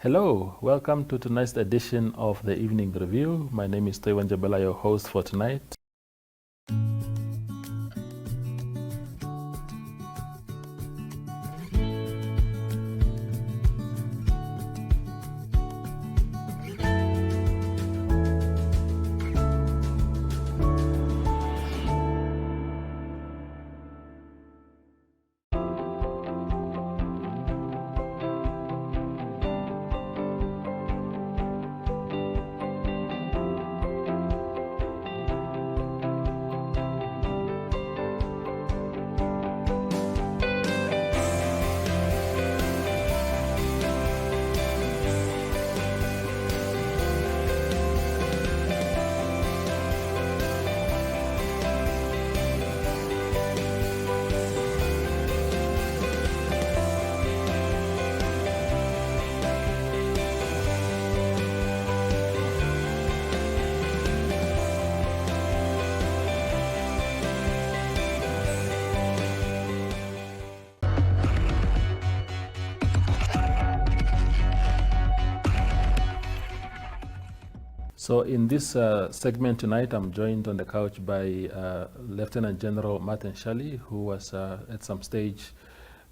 Hello, welcome to tonight's edition of the Evening Review. My name is Toiwan Jabela, your host for tonight. So in this segment tonight, I'm joined on the couch by Lieutenant General Martin Shalli, who was at some stage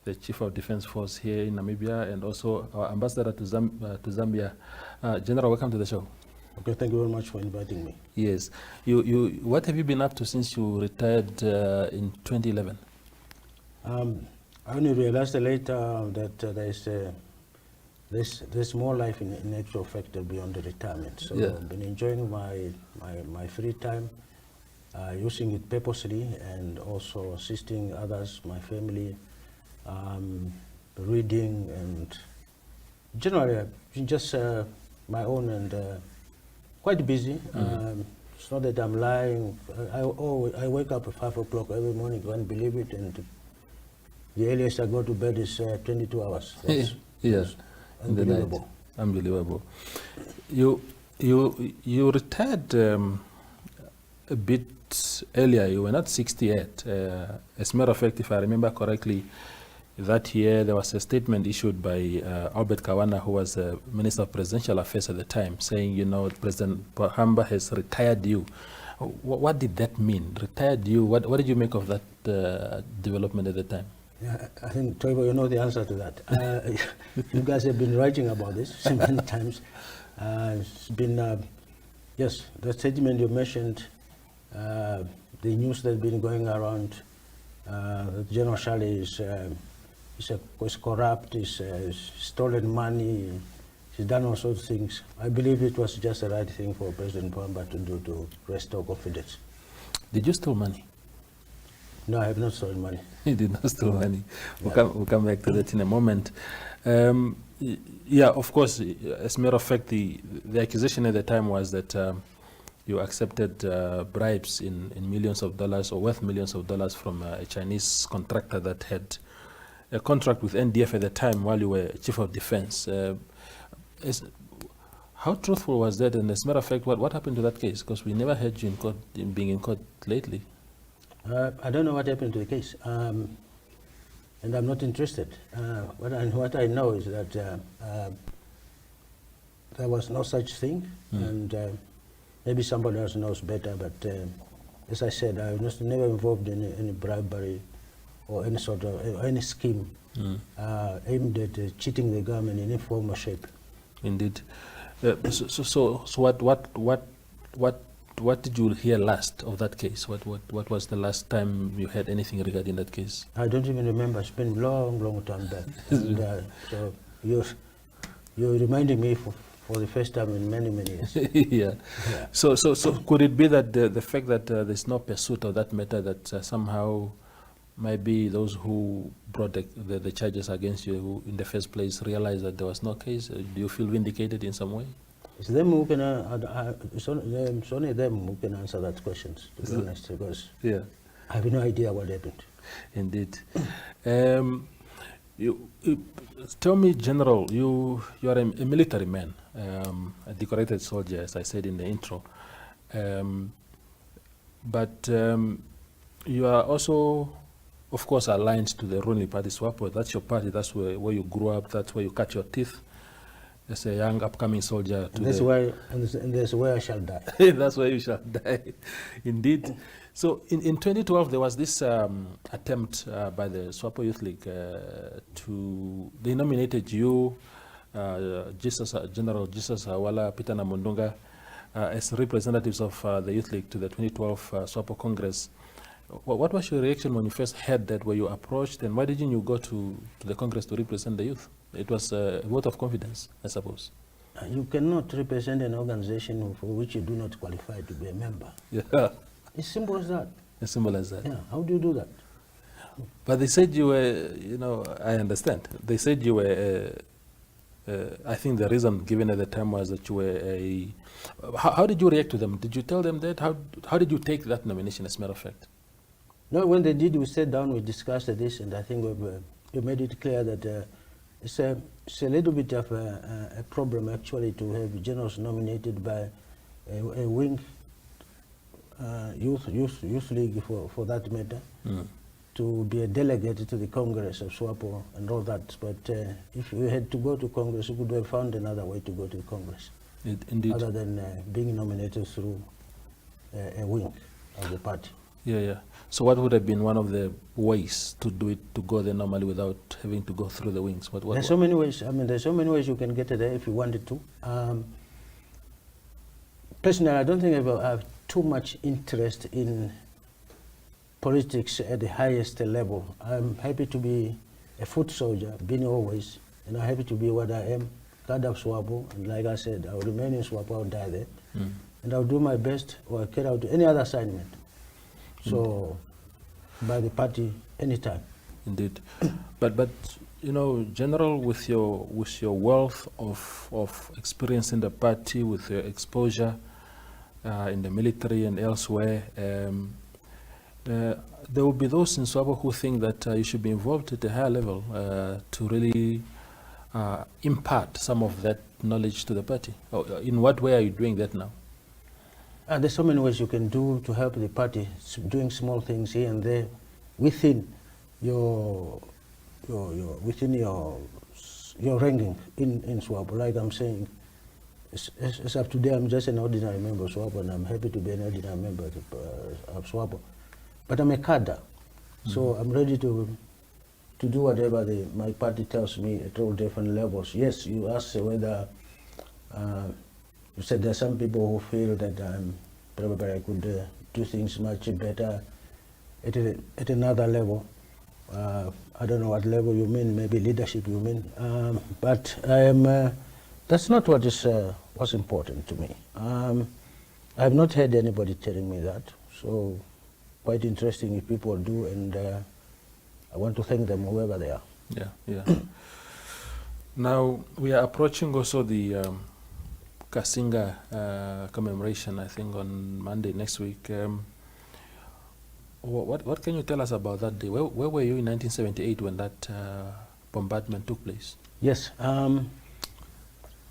the Chief of Defense Force here in Namibia, and also our Ambassador to Zambia. General, welcome to the show. Okay, thank you very much for inviting me. Yes. What have you been up to since you retired in 2011? I only realized later that there's more life in actual fact beyond the retirement. So Yeah. I've been enjoying my free time, using it purposely, and also assisting others, my family, reading, and generally just my own, and quite busy. It's not that I'm lying. I wake up at 5 o'clock every morning, can't believe it, and the earliest I go to bed is 22 hours. Yes. Unbelievable. Unbelievable. You retired a bit earlier. You were not 60 yet. As a matter of fact, if I remember correctly, that year there was a statement issued by Albert Kawana, who was the Minister of Presidential Affairs at the time, saying, you know, President Hamba has retired you. What did that mean? Retired you? What did you make of that development at the time? Yeah, I think, Toivo, you know the answer to that. You guys have been writing about this many times. It's been, yes, the statement you mentioned, the news that's been going around, that General Shalli is corrupt, is stolen money, he's done all sorts of things. I believe it was just the right thing for President Pamba to do to restore confidence. Did you steal money? No, I have not stolen money. You did not steal money. We'll come back to that in a moment. Yeah, of course, as a matter of fact, the accusation at the time was that you accepted bribes in millions of dollars, or worth millions of dollars, from a Chinese contractor that had a contract with NDF at the time while you were Chief of Defense. How truthful was that? And as a matter of fact, what happened to that case? Because we never heard you in court, being in court lately. I don't know what happened to the case, and I'm not interested. What I know is that there was no such thing, and maybe somebody else knows better, but as I said, I was never involved in any bribery or any sort of any scheme aimed at cheating the government in any form or shape. Indeed. So what did you hear last of that case? What was the last time you heard anything regarding that case? I don't even remember. It's been long time back. And, so you're reminding me for the first time in many years. Yeah. So could it be that the fact that there's no pursuit of that matter, that somehow maybe those who brought the charges against you, who in the first place realized that there was no case? Do you feel vindicated in some way? It's them who can. It's only them who can answer that questions, to be honest, because I have no idea what happened. Indeed. You tell me, General, you are a military man, a decorated soldier, as I said in the intro, but you are also, of course, aligned to the ruling party, Swapo. That's your party. That's where you grew up. That's where you cut your teeth. as a young upcoming soldier. And that's why, and that's where I shall die. That's why you shall die, indeed. So in 2012, there was this attempt by the Swapo Youth League they nominated you, General Jesus Hawala, Peter Namundunga, as representatives of the Youth League to the 2012 Swapo Congress. What was your reaction when you first heard that? Were you approached, and why didn't you go to the Congress to represent the youth? It was a vote of confidence, I suppose. You cannot represent an organization for which you do not qualify to be a member. Yeah. It's simple as that. As simple as that. Yeah. How do you do that? But they said you were, I understand. They said you were, I think the reason given at the time was that you were how did you react to them? Did you tell them that? How did you take that nomination, as a matter of fact? No, when they did, we sat down, we discussed this, and I think we made it clear that it's a little bit of a problem, actually, to have generals nominated by a wing youth league, for that matter, to be a delegate to the Congress of Swapo and all that. But if you had to go to Congress, you could have found another way to go to the Congress, indeed, other than being nominated through a wing of the party. Yeah, yeah. So what would have been one of the ways to do it, to go there normally without having to go through the wings? There's so many ways. I mean, there's so many ways you can get there if you wanted to. Personally, I don't think I have too much interest in politics at the highest level. I'm happy to be a foot soldier, been always, and I'm happy to be what I am, God of Swapo, and like I said, I'll remain in Swapo, I'll die there, and I'll do my best or carry out any other assignment. So, by the party, anytime. Indeed, but General, with your wealth of experience in the party, with your exposure in the military and elsewhere, there will be those in Swapo who think that you should be involved at a higher level to really impart some of that knowledge to the party. In what way are you doing that now? There's so many ways you can do to help the party, doing small things here and there within your ranking in Swapo. Like I'm saying, as of today, I'm just an ordinary member of Swapo, and I'm happy to be an ordinary member of Swapo. But I'm a cadre, so I'm ready to do whatever my party tells me at all different levels. Yes, you asked whether. You said there are some people who feel that probably I could do things much better at another level. I don't know what level you mean, maybe leadership you mean. But I am, that's not what is what's important to me. I have not heard anybody telling me that, so quite interesting if people do, and I want to thank them whoever they are. Yeah, yeah. Now, we are approaching also the Cassinga commemoration, I think, on Monday next week. What can you tell us about that day? Where were you in 1978 when that bombardment took place? Yes.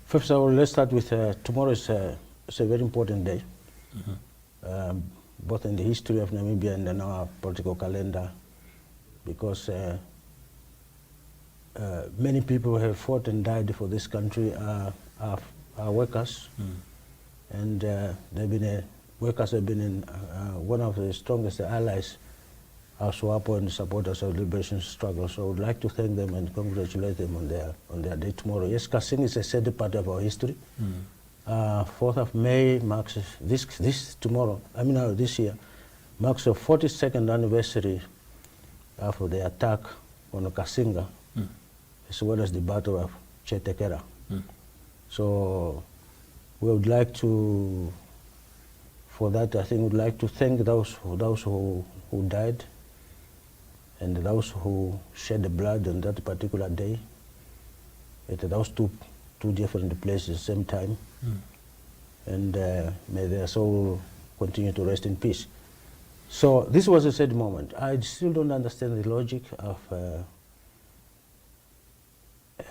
First of all, let's start with tomorrow is a very important day, both in the history of Namibia and in our political calendar, because many people have fought and died for this country are workers, and workers have been in one of the strongest allies of Swapo and supporters of the liberation struggle. So I would like to thank them and congratulate them on their day tomorrow. Yes, Cassinga is a sad part of our history. 4th of May marks this year marks the 42nd anniversary of the attack on Cassinga, as well as the Battle of Chetekera. So we would like to, for that, I think we'd like to thank those who died and those who shed the blood on that particular day at those two different places at the same time. And may their soul continue to rest in peace. So this was a sad moment. I still don't understand the logic of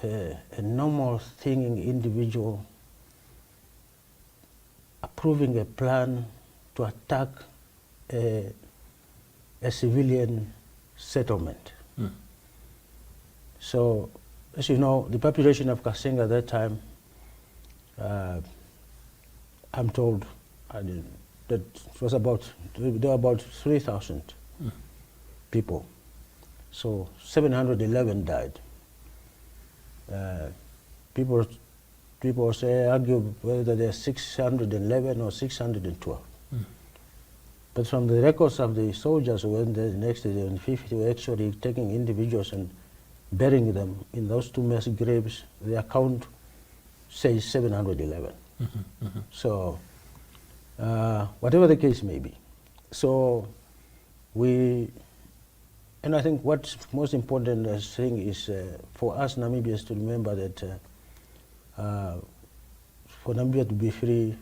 a normal thinking individual approving a plan to attack a civilian settlement. So, as you know, the population of Cassinga at that time I'm told that it was there were about 3,000 people. So 711 died. People argue whether they're 611 or 612. But from the records of the soldiers who went there the next day on 50, were actually taking individuals and burying them in those two mass graves. The account says 711. So, whatever the case may be. So, and I think what's most important thing is for us Namibians to remember that for Namibia to be free,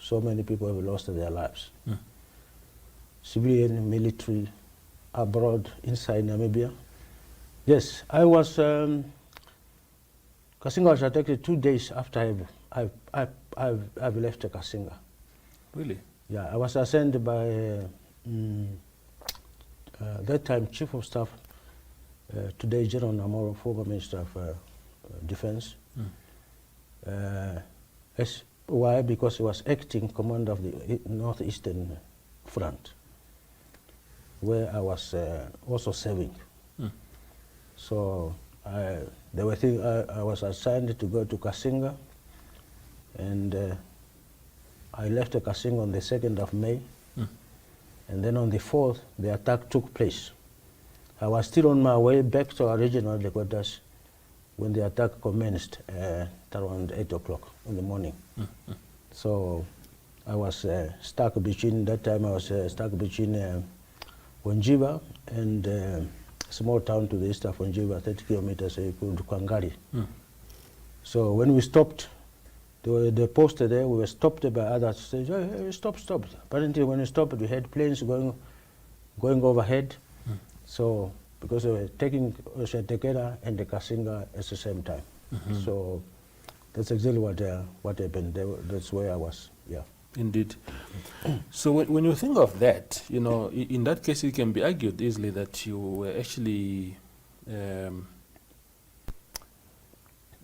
so many people have lost their lives. Civilian, military, abroad, inside Namibia. Yes, I was, Cassinga was attacked 2 days after I've left Cassinga. Really? Yeah, I was assigned by that time Chief of Staff, today General Namoro, former Minister of Defense. Why? Because he was acting commander of the Northeastern Front, where I was also serving. So I was assigned to go to Cassinga, and I left Cassinga on the 2nd of May, and then on the 4th, the attack took place. I was still on my way back to our regional headquarters when the attack commenced at around 8 o'clock in the morning. So I was stuck between, that time I was stuck between Onjiva and a small town to the east of Onjiva, 30 kilometers called Kwangari. So when we stopped, the post there, we were stopped by others. Said, hey, stop. Apparently when we stopped, we had planes going overhead. So because we were taking Tekera and the Cassinga at the same time. So that's exactly what happened. That's where I was. Yeah. Indeed. So when you think of that, you know, in that case, it can be argued easily that you were actually, you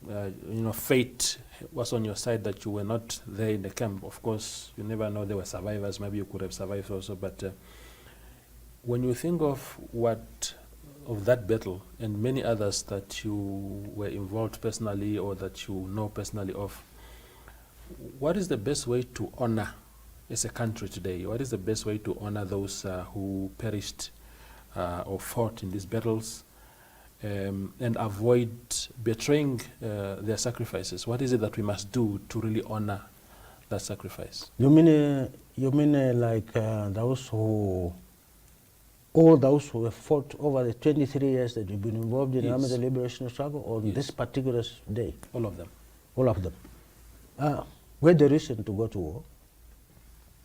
know, fate was on your side, that you were not there in the camp. Of course, you never know, there were survivors. Maybe you could have survived also. But when you think of that battle and many others that you were involved personally or that you know personally of, what is the best way to honor as a country today? What is the best way to honor those who perished or fought in these battles and avoid betraying their sacrifices? What is it that we must do to really honor that sacrifice? You mean like all those who have fought over the 23 years that you've been involved in the Army Liberation Struggle, or this particular day? All of them. All of them. We had the reason to go to war,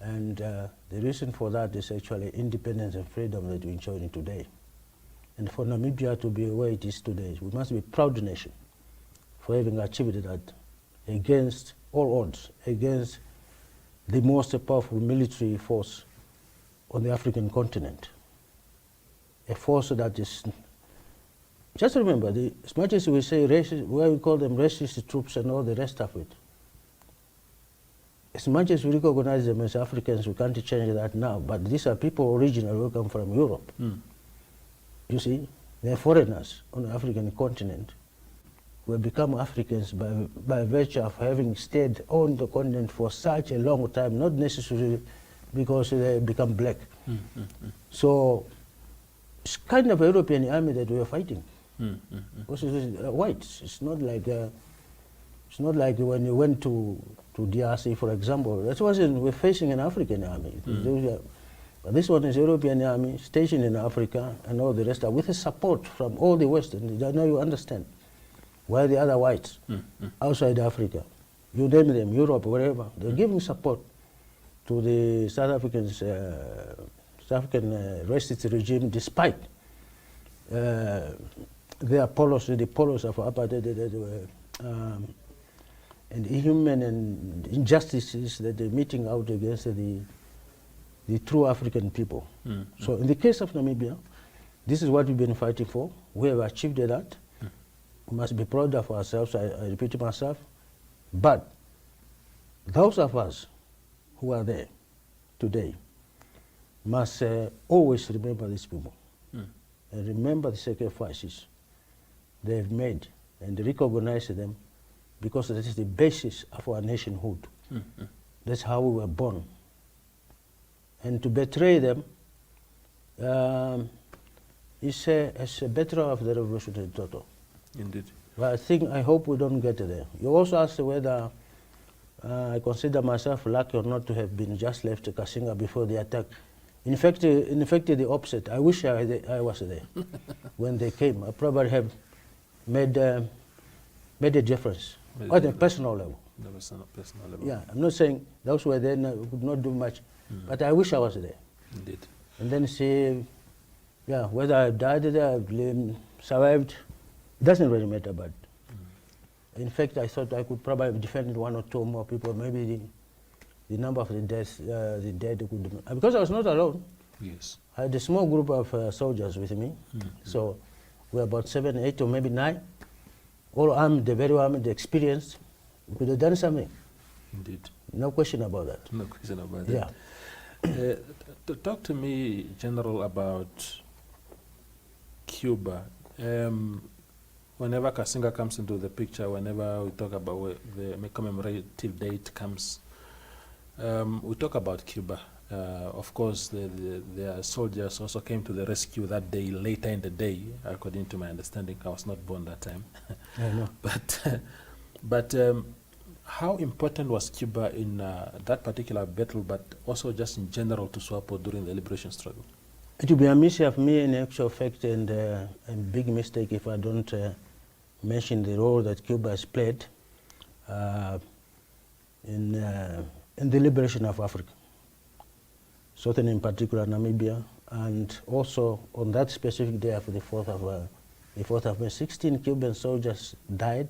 and the reason for that is actually independence and freedom that we're enjoying today. And for Namibia to be where it is today, we must be a proud nation for having achieved that against all odds, against the most powerful military force on the African continent. A force that is, just remember, as much as we say racist, why we call them racist troops and all the rest of it, as much as we recognize them as Africans, we can't change that now. But these are people originally who come from Europe. You see, they're foreigners on the African continent who have become Africans by virtue of having stayed on the continent for such a long time, not necessarily because they become black. So it's kind of a European army that we are fighting. Because it's white. It's not like when you went to DRC, for example. That wasn't, we're facing an African army. But this one is European army stationed in Africa and all the rest, with the support from all the Western. Now you understand why the other whites outside Africa, you name them, Europe, wherever, they're giving support to the South African racist regime, despite their policy, the policies of apartheid, and inhuman and injustices that they're meting out against the true African people. So in the case of Namibia, this is what we've been fighting for. We have achieved that. We must be proud of ourselves, I repeat myself. But those of us who are there today must always remember these people and remember the sacrifices they've made and recognize them, because that is the basis of our nationhood. That's how we were born. And to betray them is a betrayal of the revolution in total. Indeed. But I hope we don't get there. You also asked whether I consider myself lucky or not to have been just left to Cassinga before the attack. In fact, the opposite. I wish I was there when they came. I probably have made a difference at a personal level. Personal level. Yeah, I'm not saying those who were there could not do much, but I wish I was there. Indeed. And then see, yeah, whether I died there, I survived, it doesn't really matter. But in fact, I thought I could probably have defended one or two more people. Maybe the number of the dead could, because I was not alone. Yes. I had a small group of soldiers with me, so we were about 7, 8, or maybe 9, all armed, very armed, experienced. We could have done something. Indeed. No question about that. No question about that. Yeah. Talk to me, General, about Cuba. Whenever Cassinga comes into the picture, whenever we talk about the commemorative date comes, we talk about Cuba. Of course, their soldiers also came to the rescue that day, later in the day, according to my understanding. I was not born that time. I know. But how important was Cuba in that particular battle, but also just in general to Swapo during the liberation struggle? It would be a miss of me, in actual fact, and a big mistake if I don't mention the role that Cuba has played in the liberation of Africa, certainly in particular Namibia, and also on that specific day of the 4th of May, 16 Cuban soldiers died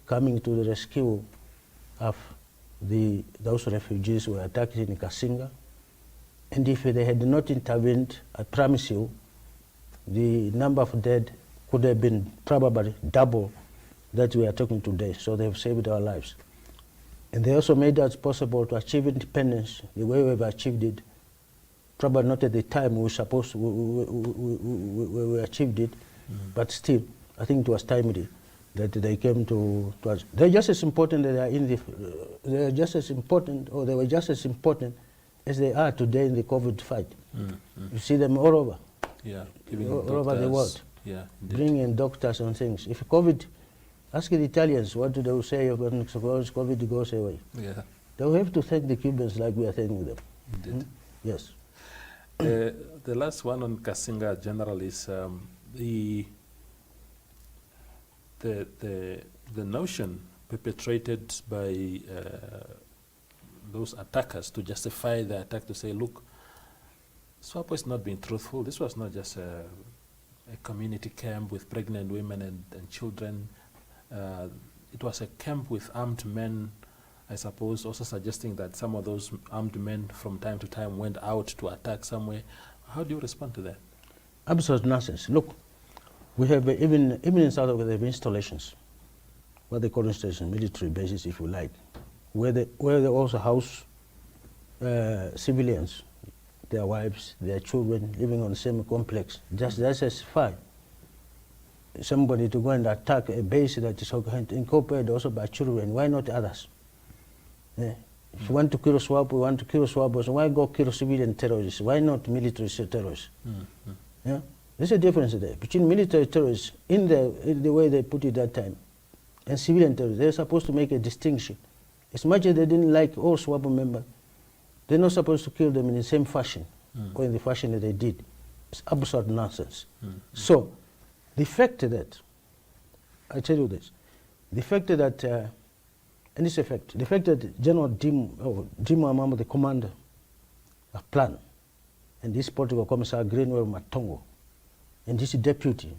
coming to the rescue of those refugees who were attacked in Cassinga. And if they had not intervened, I promise you, the number of dead could have been probably double that we are talking today. So they have saved our lives. And they also made it possible to achieve independence the way we have achieved it. Probably not at the time we achieved it, but still, I think it was timely that they came to us. They're just as important that they are in the, they're just as important, or they were just as important as they are today in the COVID fight. You see them all over. Yeah, all over the world. Yeah, bringing doctors and things. If COVID, ask the Italians what do they say when COVID goes away. Yeah. They'll have to thank the Cubans like we are thanking them. Indeed. Yes. The last one on Cassinga, General, is the notion perpetrated by those attackers to justify the attack, to say, look, Swapo is not being truthful. This was not just a community camp with pregnant women and children. It was a camp with armed men, I suppose, also suggesting that some of those armed men from time to time went out to attack somewhere. How do you respond to that? Absolute nonsense. Look, we have even in South Africa, they have installations, what they call installations, military bases, if you like, where they also house civilians, their wives, their children, living on the same complex. That's as fine. Somebody to go and attack a base that is incorporated also by children. Why not others? Yeah. If you want to kill Swapo, you want to kill Swapo, so why go kill civilian terrorists? Why not military terrorists? Yeah? There's a difference there between military terrorists in the way they put it that time and civilian terrorists. They're supposed to make a distinction. As much as they didn't like all Swapo members, they're not supposed to kill them in the same fashion or in the fashion that they did. It's absurd nonsense. So, the fact that, I tell you this, the fact that, and this effect, the fact that General Dimo Amamo, the commander of plan, and this political commissar Greenwell Matongo, and this deputy,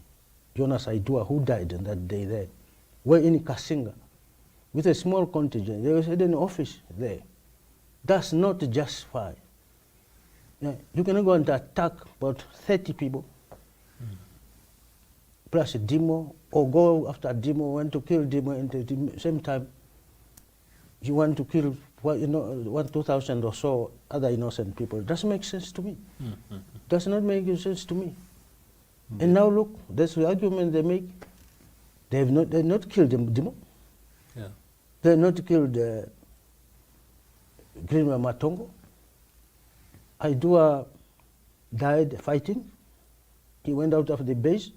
Jonas Aidua, who died on that day there, were in Cassinga with a small contingent. There was an office there. That's not justified. Yeah, you cannot go and attack about 30 people, plus Dimo, or go after Dimo, want to kill Dimo, and at the same time you want to kill, 2,000 or so other innocent people. It doesn't make sense to me. Does not make sense to me. And now look, that's the argument they make. They've not killed Dimo. Yeah. They've not killed Greenway Matongo. Aidua died fighting. He went out of the base,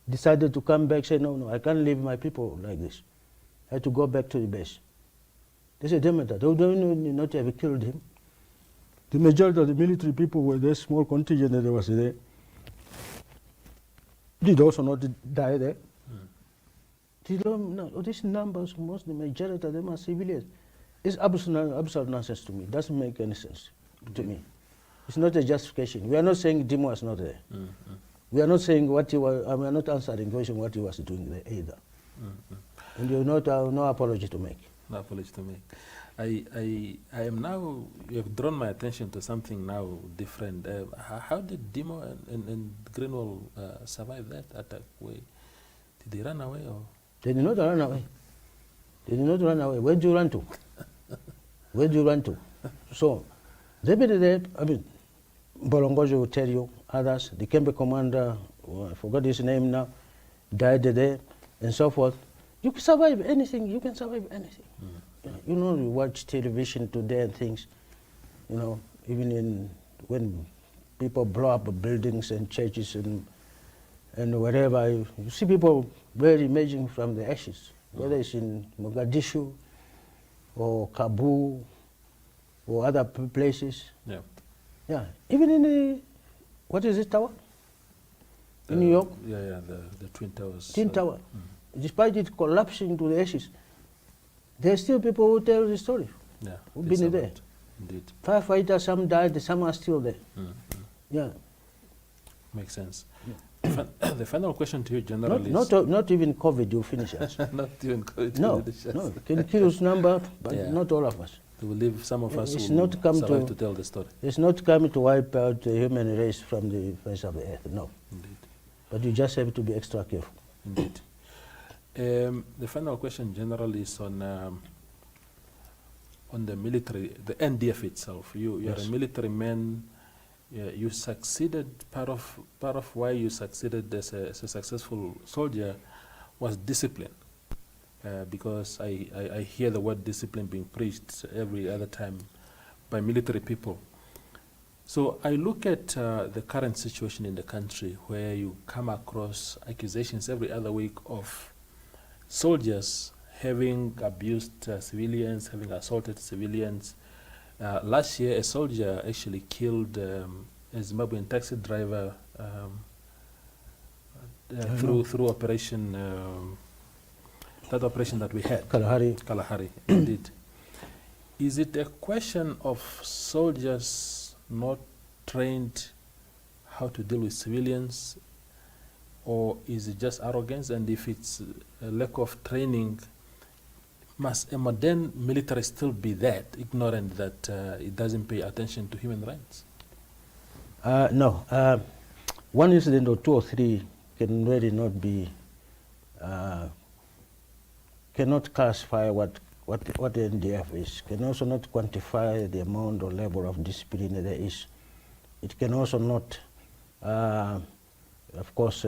decided to come back, said, no, I can't leave my people like this. I had to go back to the base. They said, damn it, they don't not have killed him. The majority of the military people were there, small contingent that was there, did also not die there. These numbers, most the majority of them are civilians. It's absolute nonsense to me. It doesn't make any sense to me. It's not a justification. We are not saying Dimo was not there. We are not saying what he was, we are not answering the question what he was doing there either. And you have no apology to make. No apology to make. I am now, you have drawn my attention to something now different. How did Dimo and Greenwell survive that attack? Did they run away or? They did not run away. They did not run away. Where do you run to? Where do you run to? So, they were there, Bolongojo will tell you, others, the Kembe commander, I forgot his name now, died there, and so forth. You can survive anything, you can survive anything. You watch television today and things, even when people blow up buildings and churches and wherever, you see people really emerging from the ashes, whether it's in Mogadishu or Kabul or other places. Yeah. Yeah, even in the, what is it, tower? In New York? Yeah, the Twin Towers. Twin Tower. Despite it collapsing to the ashes, there are still people who tell the story. Yeah, who've been there. Indeed. Firefighters, some died, some are still there. Yeah. Makes sense. The final question to you, General, not even COVID will finish us. Not even COVID no, will finish us. No, can kill us number, but not all of us. They will leave some of us it's who not come survive to tell the story. It's not coming to wipe out the human race from the face of the earth, no. Indeed. But you just have to be extra careful. Indeed. The final question, General, is on the military, the NDF itself. You are a military man. You succeeded. Part of why you succeeded as a successful soldier was discipline. Because I hear the word discipline being preached every other time by military people. So I look at the current situation in the country where you come across accusations every other week of soldiers having abused civilians, having assaulted civilians. Last year, a soldier actually killed a Zimbabwean taxi driver through operation, that operation that we had. Kalahari, indeed. Is it a question of soldiers not trained how to deal with civilians, or is it just arrogance? And if it's a lack of training, must a modern military still be that ignorant that it doesn't pay attention to human rights? No. One incident or two or three can really not be, cannot classify what the NDF is, can also not quantify the amount or level of discipline there is. It can also not, of course,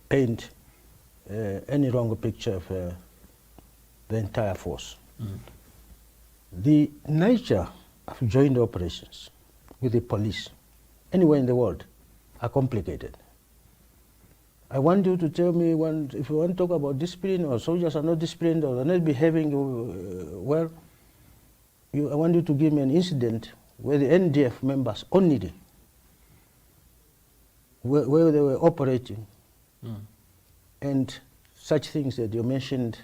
paint any wrong picture of the entire force. The nature of joint operations with the police anywhere in the world are complicated. I want you to tell me, if you want to talk about discipline, or soldiers are not disciplined, or are not behaving well, I want you to give me an incident where the NDF members only, where they were operating, and such things that you mentioned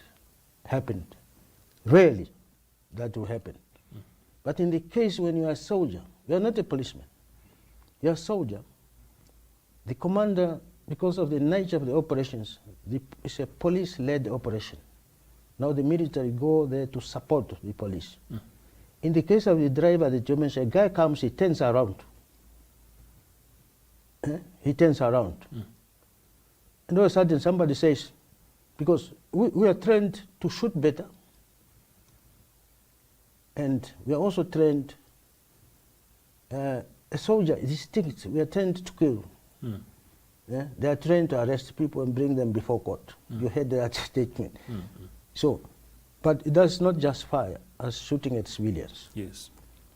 happened. Rarely that will happen. But in the case when you are a soldier, you are not a policeman, you are a soldier, the commander, because of the nature of the operations, it's a police-led operation. Now the military go there to support the police. In the case of the driver that you mentioned, a guy comes, he turns around. He turns around. And all of a sudden somebody says, because we are trained to shoot better, And we are also trained, a soldier is distinct. We are trained to kill. Yeah? They are trained to arrest people and bring them before court. You heard that statement. So, but it does not justify us shooting at civilians. Yes.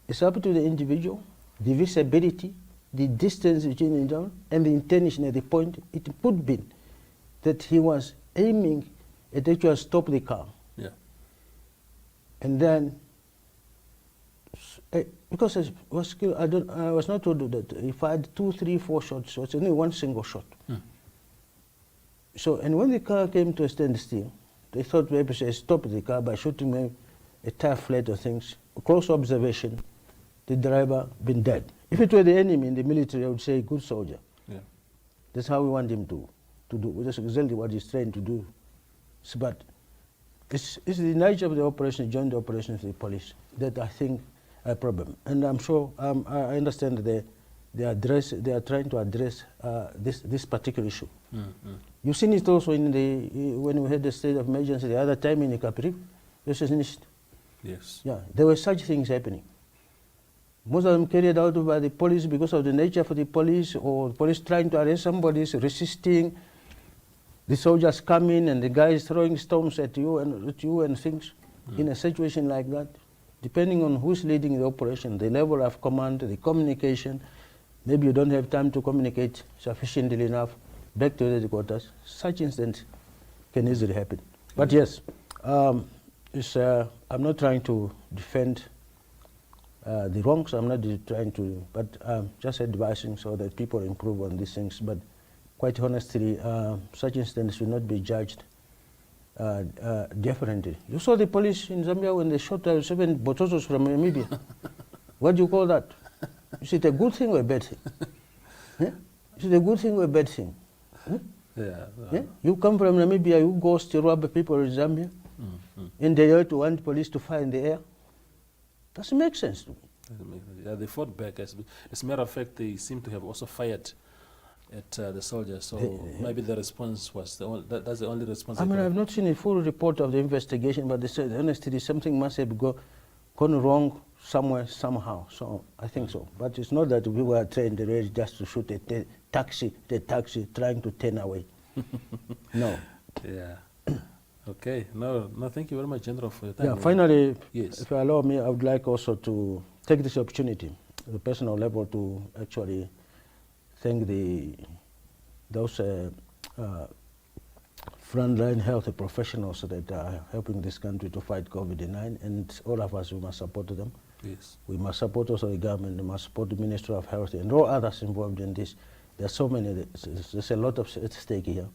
It's up to the individual, the visibility, the distance between them, and the intention at the point. It could be that he was aiming at actually stop the car. Yeah. And then, because I was killed, I was not told that if I had 2, 3, 4 shots, so it's only one single shot. So, and when the car came to a standstill, they thought maybe they stopped the car by shooting me a tire flat or things. Close observation, the driver been dead. If it were the enemy in the military, I would say good soldier. Yeah. That's how we want him to do. That's exactly what he's trained to do. So, but it's the nature of the operation, joint operations of the police, that I think a problem. And I'm sure, I understand that they are trying to address this particular issue. You've seen it also in when we had the state of emergency the other time in Capri. Yes. Yeah, there were such things happening. Most of them carried out by the police because of the nature of the police, or the police trying to arrest somebody, resisting, the soldiers coming and the guys throwing stones at you and things. In a situation like that, depending on who's leading the operation, the level of command, the communication, maybe you don't have time to communicate sufficiently enough back to the headquarters. Such incidents can easily happen. But yes, I'm not trying to defend the wrongs. I'm not trying to, but just advising so that people improve on these things. But quite honestly, such incidents should not be judged differently. You saw the police in Zambia when they shot 7 Bototos from Namibia. What do you call that? Is it a good thing or a bad thing? Is it a good thing or a bad thing? Yeah? You come from Namibia, you go to rob people in Zambia, and they are to want police to fire in the air. Doesn't make sense to me. Yeah, they fought back. As a matter of fact, they seem to have also fired at the soldiers. So maybe the response was that's the only response. I mean, I've not seen a full report of the investigation, but they said honestly something must have gone wrong somewhere, somehow. So I think so. But it's not that we were trained really just to shoot the taxi trying to turn away. No. Yeah. Okay. No, thank you very much, General, for your time. Yeah, finally, yes, if you allow me, I would like also to take this opportunity at a personal level to actually thank those frontline health professionals that are helping this country to fight COVID-19, and all of us, we must support them. Yes. We must support also the government, we must support the Ministry of Health and all others involved in this. There are so many, there's a lot at stake here.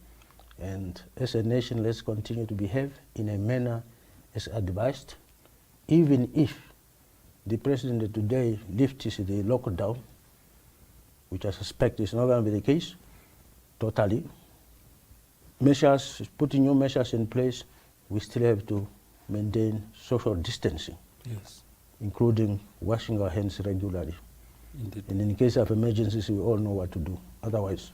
And as a nation, let's continue to behave in a manner as advised, even if the president today lifts the lockdown, which I suspect is not going to be the case, totally. Measures, putting new measures in place, we still have to maintain social distancing, yes, including washing our hands regularly. Indeed. And in case of emergencies, we all know what to do. Otherwise,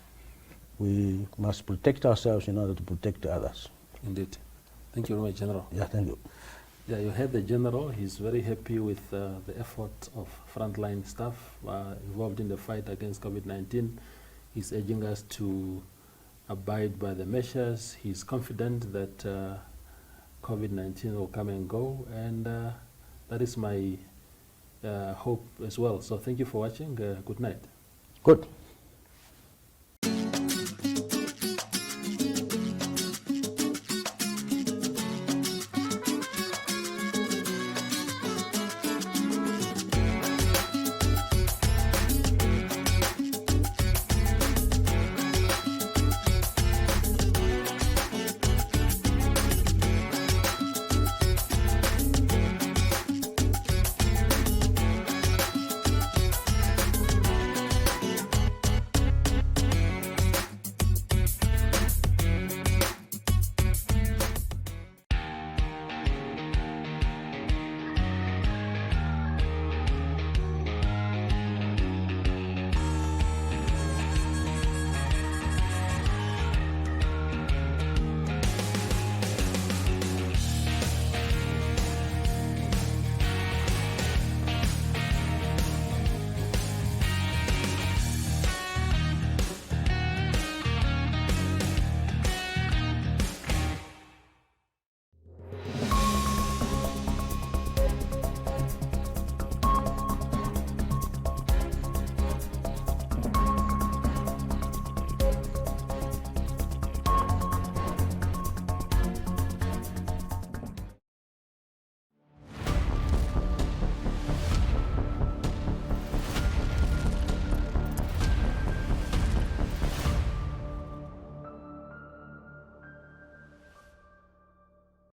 we must protect ourselves in order to protect others. Indeed. Thank you very much, General. Yeah, thank you. Yeah, you heard the General. He's very happy with the effort of frontline staff involved in the fight against COVID-19. He's urging us to abide by the measures. He's confident that COVID-19 will come and go, and that is my hope as well. So thank you for watching. Good night. Good.